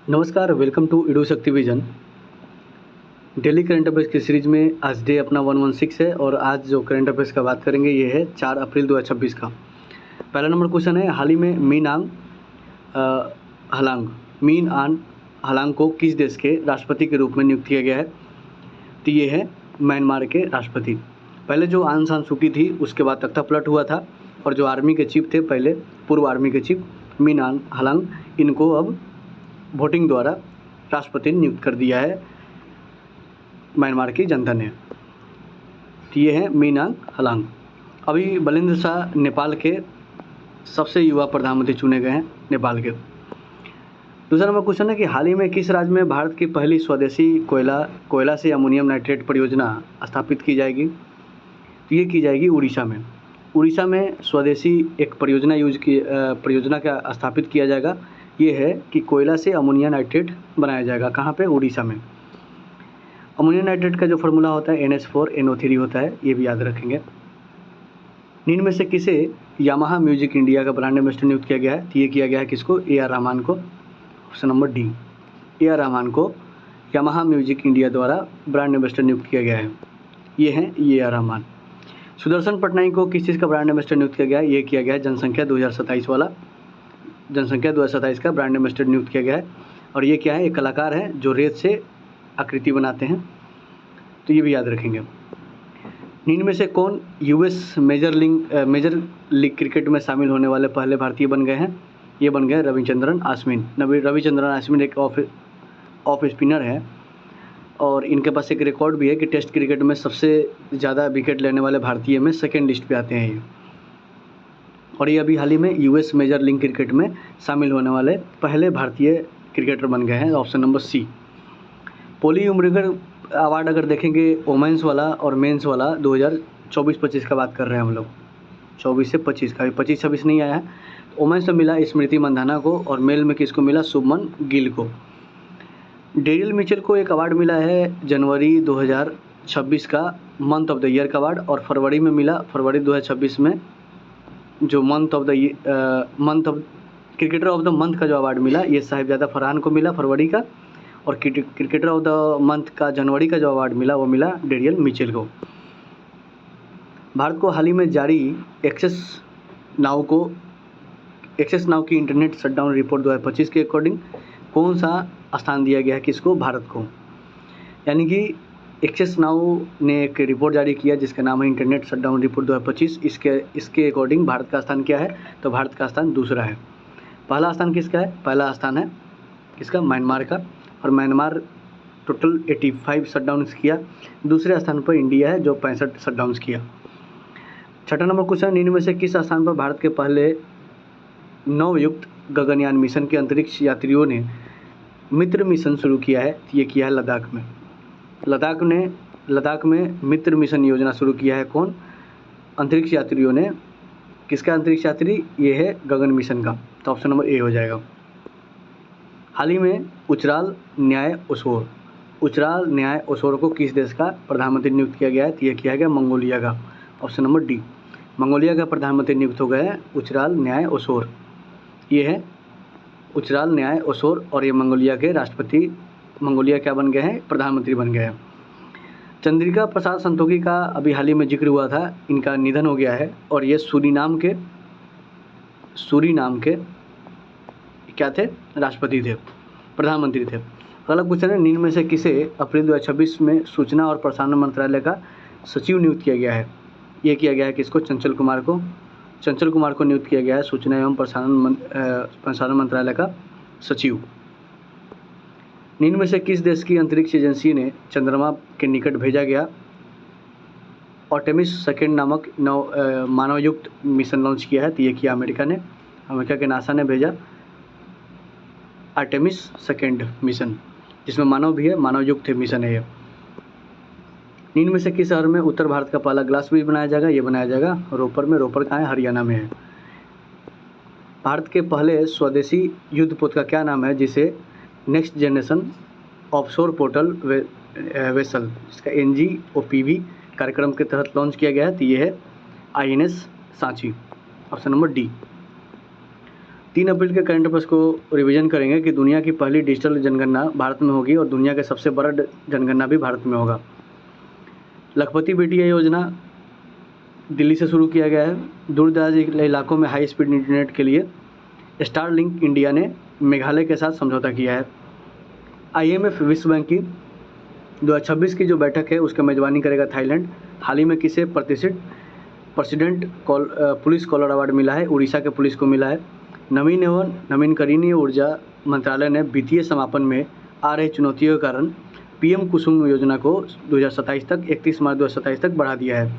नमस्कार, welcome to इडू शक्ति vision. Daily current affairs की सीरीज में आज डे अपना 116 है और आज जो करंट अफेयर्स का बात करेंगे ये है 4 अप्रैल 2026 का। पहला नंबर क्वेश्चन है, हाल ही में मीन आन हलांग को किस देश के राष्ट्रपति के रूप में नियुक्त किया गया है? तो ये है म्यांमार के राष्ट्रपति। पहले जो आंग सान सू की थी उसके बाद तख्ता पलट हुआ था और जो आर्मी के चीफ थे पहले, पूर्व आर्मी के चीफ मीन आन हलांग, इनको अब वोटिंग द्वारा राष्ट्रपति नियुक्त कर दिया है म्यांमार की जनता ने। तो ये है मीन आन हलांग। अभी बलेंद्र शाह नेपाल के सबसे युवा प्रधानमंत्री चुने गए हैं, नेपाल के। दूसरा नंबर क्वेश्चन है कि हाल ही में किस राज्य में भारत की पहली स्वदेशी कोयला से अमोनियम नाइट्रेट परियोजना स्थापित की जाएगी? तो ये की जाएगी उड़ीसा में। उड़ीसा में स्वदेशी एक परियोजना का स्थापित किया जाएगा। ये है कि कोयला से अमोनिया नाइट्रेट बनाया जाएगा। कहाँ पे? उड़ीसा में। अमोनिया नाइट्रेट का जो फार्मूला होता है NH4NO3 होता है, ये भी याद रखेंगे। निम्न में से किसे यामाहा म्यूजिक इंडिया का ब्रांड एम्बेसडर नियुक्त किया गया है? तो ये किया गया है किसको? AR रहमान को। Option number D, AR Rahman को यामाहा म्यूजिक इंडिया द्वारा ब्रांड एम्बेसडर नियुक्त किया गया है। ये हैं AR रहमान। सुदर्शन पटनायक को किस चीज़ का ब्रांड एम्बेसडर नियुक्त किया गया है? ये किया गया है जनसंख्या 2027 वाला। जनसंख्या 2027 का ब्रांड एम्बेसडर नियुक्त किया गया है। और ये क्या है? एक कलाकार है जो रेत से आकृति बनाते हैं, तो ये भी याद रखेंगे। निम्न में से कौन US मेजर लीग क्रिकेट में शामिल होने वाले पहले भारतीय बन गए हैं? ये बन गए रविचंद्रन अश्विन। रविचंद्रन अश्विन एक ऑफ स्पिनर है और इनके पास एक रिकॉर्ड भी है कि टेस्ट क्रिकेट में सबसे ज़्यादा विकेट लेने वाले भारतीय में सेकेंड लिस्ट पे आते हैं ये। और ये अभी हाल ही में US मेजर लीग क्रिकेट में शामिल होने वाले पहले भारतीय क्रिकेटर बन गए हैं। Option number C. Polly Umrigar award अगर देखेंगे वोमेंस वाला और मेंस वाला 2024-25 का बात कर रहे हैं हम लोग, 24 से 25 का, 25-26 नहीं आया है। वोमेंस में मिला स्मृति मंधाना को और मेल में किसको मिला? शुभमन गिल को। डेरियल मिचेल को एक अवार्ड मिला है जनवरी 2026 का मंथ ऑफ द ईयर का अवार्ड, और फरवरी में मिला, फरवरी 2026 में जो month of cricketer of the month का जो अवार्ड मिला, ये साहिबजादा फरहान को मिला फरवरी का, और क्रिकेटर ऑफ द मंथ का जनवरी का जो अवार्ड मिला वो मिला डेरियल मिचेल को। भारत को हाल ही में जारी एक्सेस नाउ की इंटरनेट शटडाउन रिपोर्ट 2025 के अकॉर्डिंग कौन सा स्थान दिया गया है किसको? भारत को। यानी कि एक्सेस नाउ ने एक रिपोर्ट जारी किया जिसका नाम है इंटरनेट शटडाउन रिपोर्ट 2025। इसके अकॉर्डिंग भारत का स्थान क्या है? तो भारत का स्थान दूसरा है। पहला स्थान किसका है? पहला स्थान है किसका? म्यांमार का, और म्यांमार टोटल 85 शटडाउन्स किया। दूसरे स्थान पर इंडिया है जो 65 शटडाउन्स किया। छठा नंबर क्वेश्चन, निम्न में से किस स्थान पर भारत के पहले नवयुक्त गगनयान मिशन के अंतरिक्ष यात्रियों ने मित्र मिशन शुरू किया है? ये किया है लद्दाख में। लद्दाख में मित्र मिशन योजना शुरू किया है। कौन? अंतरिक्ष यात्रियों ने। किसका अंतरिक्ष यात्री? ये है गगन मिशन का। तो ऑप्शन नंबर ए हो जाएगा। हाल ही में उचराल न्याय ओसोर को किस देश का प्रधानमंत्री नियुक्त किया गया है? तो यह किया गया मंगोलिया का। ऑप्शन नंबर डी, मंगोलिया का प्रधानमंत्री नियुक्त हो गए हैं उचराल न्याय ओसोर। ये है उचराल न्याय ओसोर, और ये मंगोलिया के राष्ट्रपति, मंगोलिया क्या बन गए हैं? प्रधानमंत्री बन गए हैं। चंद्रिका प्रसाद संतोखी का अभी हाल ही में जिक्र हुआ था, इनका निधन हो गया है, और ये सूरीनाम के क्या थे? राष्ट्रपति थे, प्रधानमंत्री थे। अगला क्वेश्चन है, निम्न में से किसे अप्रैल 2026 में सूचना और प्रसारण मंत्रालय का सचिव नियुक्त किया गया है? ये किया गया है किसको? चंचल कुमार को नियुक्त किया गया है सूचना एवं प्रसारण मंत्रालय का सचिव। निम्न में से किस देश की अंतरिक्ष एजेंसी ने चंद्रमा के निकट भेजा गया आर्टेमिस सेकंड नामक मानवयुक्त मिशन लॉन्च किया है? तो ये किया अमेरिका ने। अमेरिका के नासा ने भेजा आर्टेमिस सेकंड मिशन, जिसमें मानव भी है, मानवयुक्त मिशन है ये। निम्न में से किस शहर में उत्तर भारत का पहला ग्लास ब्रिज बनाया जाएगा? ये बनाया जाएगा रोपर में। रोपर कहाँ है? हरियाणा में है। भारत के पहले स्वदेशी युद्धपोत का क्या नाम है जिसे next generation offshore portal vessel, इसका NGOPV कार्यक्रम के तहत लॉन्च किया गया है? तो ये है INS Sanchi. Option number D. 3 अप्रैल के करंट अफेयर्स को रिवीजन करेंगे कि दुनिया की पहली डिजिटल जनगणना भारत में होगी और दुनिया का सबसे बड़ा जनगणना भी भारत में होगा। लखपति बेटिया योजना दिल्ली से शुरू किया गया है। दूरदराज इलाकों में हाई स्पीड इंटरनेट के लिए स्टारलिंक इंडिया ने मेघालय के साथ समझौता किया है। IMF विश्व बैंक की 2026 की जो बैठक है उसका मेजबानी करेगा थाईलैंड। हाल ही में किसे प्रेसिडेंट पुलिस कॉलर अवार्ड मिला है? उड़ीसा के पुलिस को मिला है। नवीन एवं नवीनकरणीय ऊर्जा मंत्रालय ने वित्तीय समापन में आ रही चुनौतियों के कारण PM कुसुम योजना को 2027 तक 31 मार्च 2027 तक बढ़ा दिया है।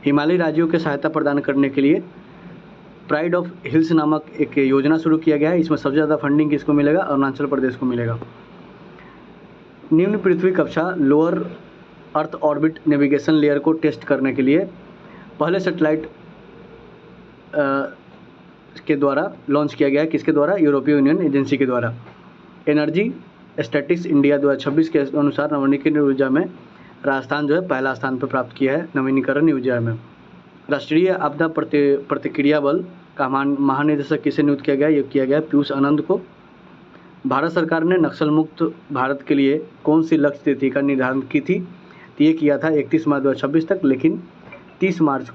हिमालयी राज्यों को सहायता प्रदान करने के लिए प्राइड ऑफ हिल्स नामक एक योजना शुरू किया गया है। इसमें सबसे ज़्यादा फंडिंग किसको मिलेगा? अरुणाचल प्रदेश को मिलेगा। निम्न पृथ्वी कक्षा lower earth orbit navigation layer को टेस्ट करने के लिए पहले सैटेलाइट के द्वारा लॉन्च किया गया है। किसके द्वारा? यूरोपीय यूनियन एजेंसी के द्वारा। एनर्जी स्टैटिस्टिक्स इंडिया 2026 के अनुसार नवीनीकरणीय ऊर्जा में राजस्थान जो है पहला स्थान पर प्राप्त किया है नवीनीकरणीय ऊर्जा में। राष्ट्रीय आपदा प्रतिक्रिया बल का महानिदेशक किसे नियुक्त किया गया? ये किया गया पीयूष आनंद को। भारत सरकार ने नक्सल मुक्त भारत के लिए कौन सी लक्ष्य तिथि का निर्धारण की थी? तो ये किया था 31 मार्च 2026 तक, लेकिन 30 मार्च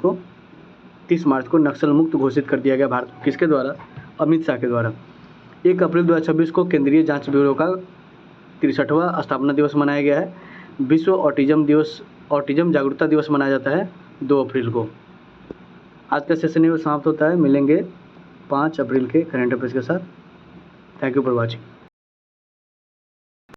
को नक्सल मुक्त घोषित कर दिया गया भारत को। किसके द्वारा? अमित शाह के द्वारा। 1 अप्रैल 2026 को केंद्रीय जांच ब्यूरो का 63वां स्थापना दिवस मनाया गया है। विश्व ऑटिज्म जागरूकता दिवस मनाया जाता है 2 अप्रैल को। आज का सेशन यही समाप्त होता है। मिलेंगे 5 अप्रैल के करंट अफेयर्स के साथ। Thank you for watching.